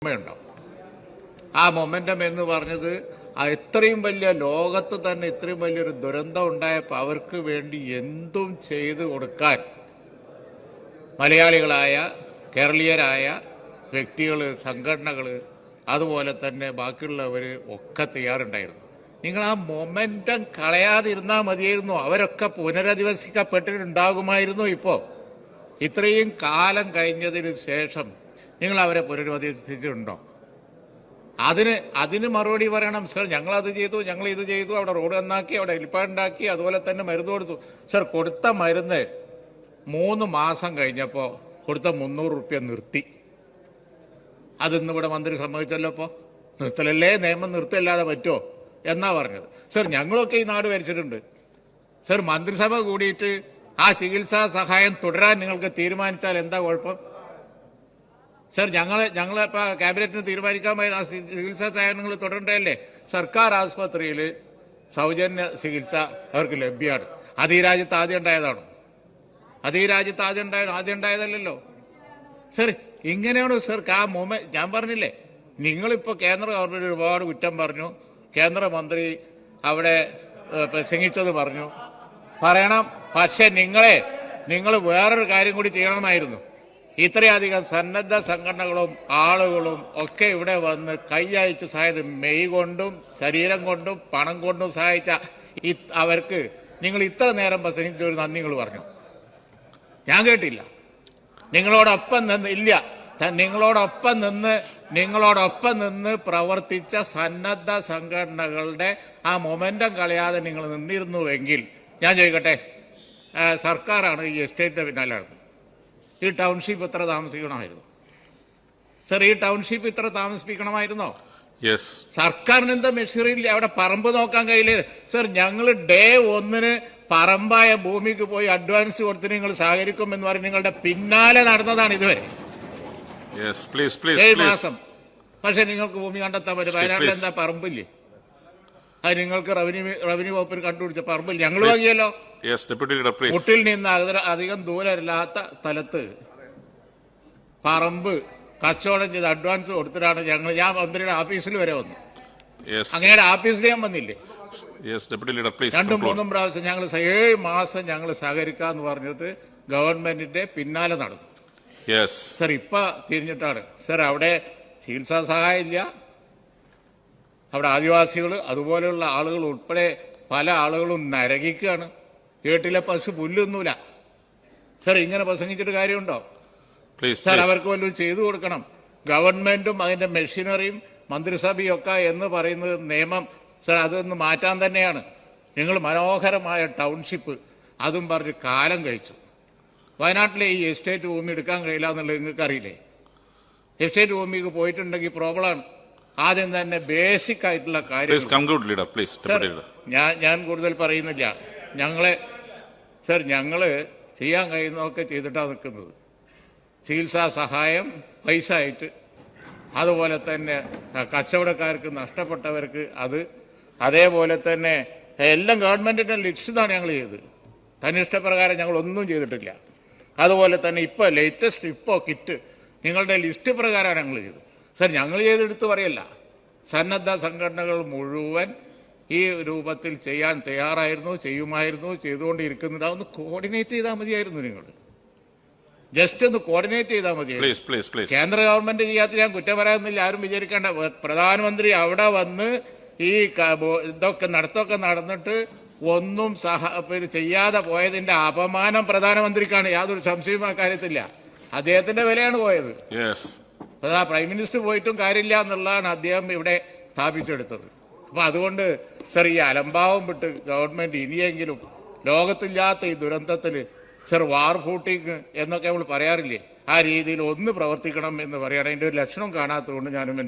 ഉണ്ടാവും. ആ മൊമെന്റം എന്ന് പറഞ്ഞത് ഇത്രയും വലിയ ലോകത്ത് തന്നെ ഇത്രയും വലിയൊരു ദുരന്തം ഉണ്ടായപ്പോൾ അവർക്ക് വേണ്ടി എന്തും ചെയ്തു കൊടുക്കാൻ മലയാളികളായ കേരളീയരായ വ്യക്തികൾ, സംഘടനകൾ, അതുപോലെ തന്നെ ബാക്കിയുള്ളവർ ഒക്കെ തയ്യാറുണ്ടായിരുന്നു. നിങ്ങൾ ആ മൊമെന്റം കളയാതിരുന്നാൽ മതിയായിരുന്നു. അവരൊക്കെ പുനരധിവസിക്കപ്പെട്ടിട്ടുണ്ടാകുമായിരുന്നു. ഇപ്പോൾ ഇത്രയും കാലം കഴിഞ്ഞതിന് ശേഷം നിങ്ങൾ അവരെ പുനരധിവസിച്ചിട്ടുണ്ടോ? അതിന് മറുപടി പറയണം. സർ, ഞങ്ങളത് ചെയ്തു, ഞങ്ങൾ ഇത് ചെയ്തു, അവിടെ റോഡ് നന്നാക്കി, അവിടെ ഹെലിപ്പാഡ് അതുപോലെ തന്നെ മരുന്ന് കൊടുത്തു. സർ, കൊടുത്ത മരുന്ന് 3 മാസം കഴിഞ്ഞപ്പോൾ കൊടുത്ത 300 റുപ്യ നിർത്തി. അതിന്നിവിടെ മന്ത്രി സമ്മതിച്ചല്ലോ. ഇപ്പോൾ നിർത്തലല്ലേ, നിയമം നിർത്തല്ലാതെ പറ്റുമോ എന്നാ പറഞ്ഞത്. സർ, ഞങ്ങളൊക്കെ ഈ നാട് ഭരിച്ചിട്ടുണ്ട്. സർ, മന്ത്രിസഭ കൂടിയിട്ട് ആ ചികിത്സാ സഹായം തുടരാൻ നിങ്ങൾക്ക് തീരുമാനിച്ചാൽ എന്താ കുഴപ്പം? സർ, ഞങ്ങളിപ്പോൾ ക്യാബിനറ്റിന് തീരുമാനിക്കാൻ ആ ചികിത്സാ സഹായങ്ങൾ തുടരണ്ടല്ലേ? സർക്കാർ ആശുപത്രിയിൽ സൗജന്യ ചികിത്സ അവർക്ക് ലഭ്യമാണ്. അത് ഈ രാജ്യത്ത് ആദ്യം ഉണ്ടായതാണോ? ആദ്യം ഉണ്ടായതല്ലല്ലോ. സർ, ഇങ്ങനെയാണ് സർ ആ ഞാൻ പറഞ്ഞില്ലേ, നിങ്ങളിപ്പോൾ കേന്ദ്ര ഗവൺമെൻറ് ഒരുപാട് കുറ്റം പറഞ്ഞു. കേന്ദ്രമന്ത്രി അവിടെ പ്രസംഗിച്ചത് പറയണം. പക്ഷെ നിങ്ങൾ വേറൊരു കാര്യം കൂടി ചെയ്യണമായിരുന്നു. ഇത്രയധികം സന്നദ്ധ സംഘടനകളും ആളുകളും ഒക്കെ ഇവിടെ വന്ന് കൈയയച്ച് സഹായിച്ചത്, മെയ് കൊണ്ടും ശരീരം കൊണ്ടും പണം കൊണ്ടും സഹായിച്ച അവർക്ക് നിങ്ങൾ ഇത്ര നേരം പ്രസംഗിച്ച ഒരു നന്ദി നിങ്ങൾ പറഞ്ഞു? ഞാൻ കേട്ടില്ല. നിങ്ങളോടൊപ്പം നിന്ന് പ്രവർത്തിച്ച സന്നദ്ധ സംഘടനകളുടെ ആ മൊമെന്റം കളയാതെ നിങ്ങൾ നിന്നിരുന്നുവെങ്കിൽ, ഞാൻ ചോദിക്കട്ടെ, സർക്കാരാണ് ഈ എസ്റ്റേറ്റിന്റെ പിന്നാലാണ്. ഈ ടൗൺഷിപ്പ് ഇത്ര താമസിക്കണമായിരുന്നു? സർ, ഈ ടൗൺഷിപ്പ് ഇത്ര താമസിപ്പിക്കണമായിരുന്നോ? സർക്കാരിന് എന്താ മെഷീനില്ല? അവിടെ പറമ്പ് നോക്കാൻ കഴിയില്ലേ? സർ, ഞങ്ങൾ ഡേ 1 പറമ്പായ ഭൂമിക്ക് പോയി അഡ്വാൻസ് കൊടുത്ത് നിങ്ങൾ സഹകരിക്കുമെന്ന് പറഞ്ഞ് നിങ്ങളുടെ പിന്നാലെ നടന്നതാണ് ഇതുവരെ 7 മാസം. പക്ഷെ നിങ്ങൾക്ക് ഭൂമി കണ്ടെത്താൻ പറ്റും. വയനാട്ടിൽ എന്താ പറമ്പില്ലേ? അത് നിങ്ങൾക്ക് റവന്യൂ വകുപ്പിന് കണ്ടുപിടിച്ച പറമ്പില്ല. ഞങ്ങൾ വാങ്ങിയല്ലോ. മുട്ടിൽ നിന്ന് അധികം ദൂരമില്ലാത്ത സ്ഥലത്ത് പറമ്പ് കച്ചവടം ചെയ്ത് അഡ്വാൻസ് കൊടുത്തിട്ടാണ് ഞാൻ മന്ത്രിയുടെ ഓഫീസിൽ വരെ വന്നു. അങ്ങയുടെ ഓഫീസിൽ ഞാൻ വന്നില്ലേ? 2-3 പ്രാവശ്യം ഞങ്ങൾ 7 മാസം ഞങ്ങൾ സഹകരിക്കാന്ന് പറഞ്ഞിട്ട് ഗവൺമെന്റിന്റെ പിന്നാലെ നടന്നു. സർ, ഇപ്പൊ തിരിഞ്ഞിട്ടാണ്. സർ, അവിടെ ചികിത്സാ സഹായം ഇല്ല. അവിടെ ആദിവാസികൾ അതുപോലെയുള്ള ആളുകൾ ഉൾപ്പെടെ പല ആളുകളും നരകിക്കുകയാണ്. വീട്ടിലെ പശു പുല്ലൊന്നുമില്ല. സർ, ഇങ്ങനെ പ്രസംഗിച്ചിട്ട് കാര്യമുണ്ടോ? സർ, അവർക്ക് വല്ലതും ചെയ്തു കൊടുക്കണം. ഗവൺമെന്റും അതിന്റെ മെഷീനറിയും മന്ത്രിസഭയും ഒക്കെ എന്ന് പറയുന്നത് നിയമം, സർ, അതൊന്ന് മാറ്റാൻ തന്നെയാണ്. നിങ്ങൾ മനോഹരമായ ടൗൺഷിപ്പ് അതും പറഞ്ഞ് കാലം കഴിച്ചു. വയനാട്ടിലെ ഈ എസ്റ്റേറ്റ് ഭൂമി എടുക്കാൻ കഴിയില്ല എന്നുള്ളത് നിങ്ങൾക്ക് അറിയില്ലേ? എസ്റ്റേറ്റ് ഭൂമിക്ക് പോയിട്ടുണ്ടെങ്കിൽ പ്രോബ്ലമാണ്. ആദ്യം തന്നെ ബേസിക് ആയിട്ടുള്ള കാര്യം. ഞാൻ കൂടുതൽ പറയുന്നില്ല. ഞങ്ങള് ചെയ്യാൻ കഴിയുന്നതൊക്കെ ചെയ്തിട്ടാണ് നിൽക്കുന്നത്. ചികിത്സാ സഹായം പൈസ ആയിട്ട്, അതുപോലെ തന്നെ കച്ചവടക്കാർക്ക് നഷ്ടപ്പെട്ടവർക്ക് അതേപോലെ തന്നെ എല്ലാം ഗവൺമെന്റിന്റെ ലിസ്റ്റിലാണ് ഞങ്ങൾ ചെയ്തത്. തന്നിഷ്ടപ്രകാരം ഞങ്ങൾ ഒന്നും ചെയ്തിട്ടില്ല. അതുപോലെ തന്നെ ഇപ്പോൾ ലേറ്റസ്റ്റ് കിറ്റ് നിങ്ങളുടെ ലിസ്റ്റ് പ്രകാരമാണ് ഞങ്ങൾ ചെയ്തത്. സർ, ഞങ്ങൾ ചെയ്തെടുത്ത് പറയല്ല. സന്നദ്ധ സംഘടനകൾ മുഴുവൻ ഈ രൂപത്തിൽ ചെയ്യാൻ തയ്യാറായിരുന്നു, ചെയ്യുമായിരുന്നു, ചെയ്തുകൊണ്ടിരിക്കുന്നുണ്ട്. അതൊന്ന് കോർഡിനേറ്റ് ചെയ്താൽ മതിയായിരുന്നു. നിങ്ങൾ ജസ്റ്റ് ഒന്ന് കോർഡിനേറ്റ് ചെയ്താൽ മതിയായിരുന്നു. കേന്ദ്ര ഗവൺമെന്റ് ചെയ്യാത്ത ഞാൻ കുറ്റം പറയാമെന്നില്ല, ആരും വിചാരിക്കേണ്ട. പ്രധാനമന്ത്രി അവിടെ വന്ന് ഈ ഇതൊക്കെ നടന്നിട്ട് ഒന്നും ചെയ്യാതെ പോയതിന്റെ അപമാനം പ്രധാനമന്ത്രിക്കാണ്. യാതൊരു സംശയവും ആ കാര്യത്തില്ല. അദ്ദേഹത്തിന്റെ വിലയാണ് പോയത്. പ്രൈം മിനിസ്റ്റർ പോയിട്ടും കാര്യമില്ല എന്നുള്ളതാണ് അദ്ദേഹം ഇവിടെ സ്ഥാപിച്ചെടുത്തത്. അപ്പൊ അതുകൊണ്ട് സർ, ഈ അലംഭാവം വിട്ട് ഗവൺമെന്റ് ഇനിയെങ്കിലും ലോകത്തില്ലാത്ത ഈ ദുരന്തത്തിൽ സർ വാർ ഫൂട്ടിങ് എന്നൊക്കെ നമ്മൾ പറയാറില്ലേ, ആ രീതിയിൽ ഒന്ന് പ്രവർത്തിക്കണം എന്ന് പറയുകയാണ്. അതിന്റെ ഒരു ലക്ഷണം കാണാത്തതുകൊണ്ട് ഞാനും എന്റെ